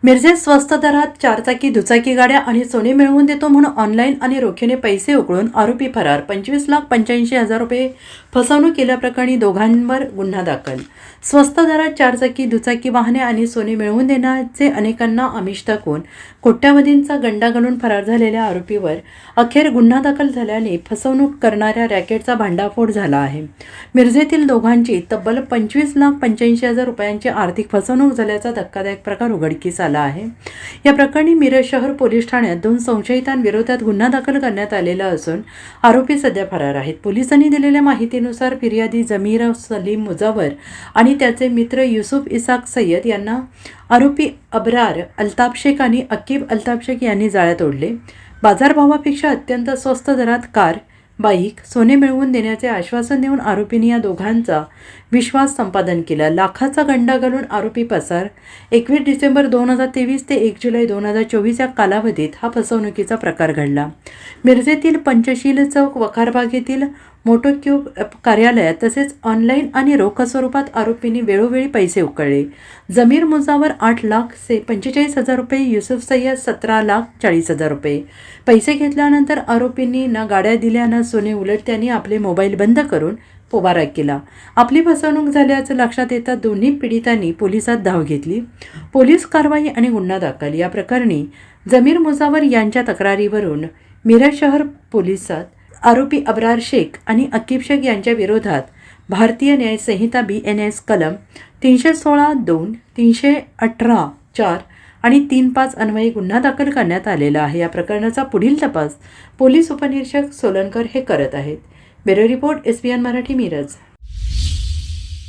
मिरजेत स्वस्त दरात चारचाकी दुचाकी गाड्या आणि सोने मिळवून देतो म्हणून ऑनलाईन आणि रोखीने पैसे उकळून आरोपी फरार. 25,85,000 रुपये फसवणूक केल्याप्रकरणी दोघांवर गुन्हा दाखल. स्वस्त दरात चारचाकी दुचाकी वाहने आणि सोने मिळवून देण्याचे अनेकांना आमिष दाखवून कोट्यावधींचा गंडा घालून फरार झालेल्या आरोपीवर अखेर गुन्हा दाखल झाल्याने फसवणूक करणाऱ्या रॅकेटचा भांडाफोड झाला आहे. मिरजेतील दोघांची तब्बल 25,85,000 रुपयांची आर्थिक फसवणूक झाल्याचा धक्कादायक प्रकार उघडकीस आला आहे. या प्रकरणी मिरज शहर पोलीस ठाण्यात 2 संशयितांविरोधात गुन्हा दाखल करण्यात आलेला असून आरोपी सध्या फरार आहेत. पोलिसांनी दिलेल्या माहितीनुसार फिर्यादी जमीर सलीम मुजावर आणि त्याचे मित्र युसुफ इसाक सय्यद यांना आरोपी अब्रार अल्ताफ शेख आणि अकीब अल्ताफ शेख यांनी जाळ्यात ओढले. बाजारभावापेक्षा अत्यंत स्वस्त दरात कार, बाईक, सोने मिळवून देण्याचे आश्वासन देऊन आरोपींनी या दोघांचा विश्वास संपादन केला. लाखाचा गंडा घालून आरोपी पसार. 21 डिसेंबर 2023 ते 1 जुलै 2024 या कालावधीत हा फसवणुकीचा प्रकार घडला. मिरजेतील पंचशील चौक, वखारबाग येथील मोटोक्यूब कार्यालयात तसेच ऑनलाईन आणि रोख स्वरूपात आरोपींनी वेळोवेळी पैसे उकळले. जमीर मुजावर 8,45,000 रुपये, युसुफ सय्यद 17,40,000 रुपये. पैसे घेतल्यानंतर आरोपींनी ना गाड्या दिल्या ना सोने. उलट त्यांनी आपले मोबाईल बंद करून पोबारा केला. आपली फसवणूक झाल्याचं लक्षात येतात दोन्ही पीडितांनी पोलिसात धाव घेतली. पोलीस कारवाई आणि गुन्हा दाखल. या प्रकरणी जमीर मुजावर यांच्या तक्रारीवरून मिरज शहर पोलिसात आरोपी अब्रार शेख आणि अकीब शेख यांच्या विरोधात भारतीय न्याय संहिता BNS कलम 316(2), 318(4) आणि 3(5) अन्वये गुन्हा दाखल करण्यात आलेला आहे. या प्रकरणाचा पुढील तपास पोलीस उपनिरीक्षक सोलनकर हे करत आहेत. Bureau report SBN Marathi, Miraj.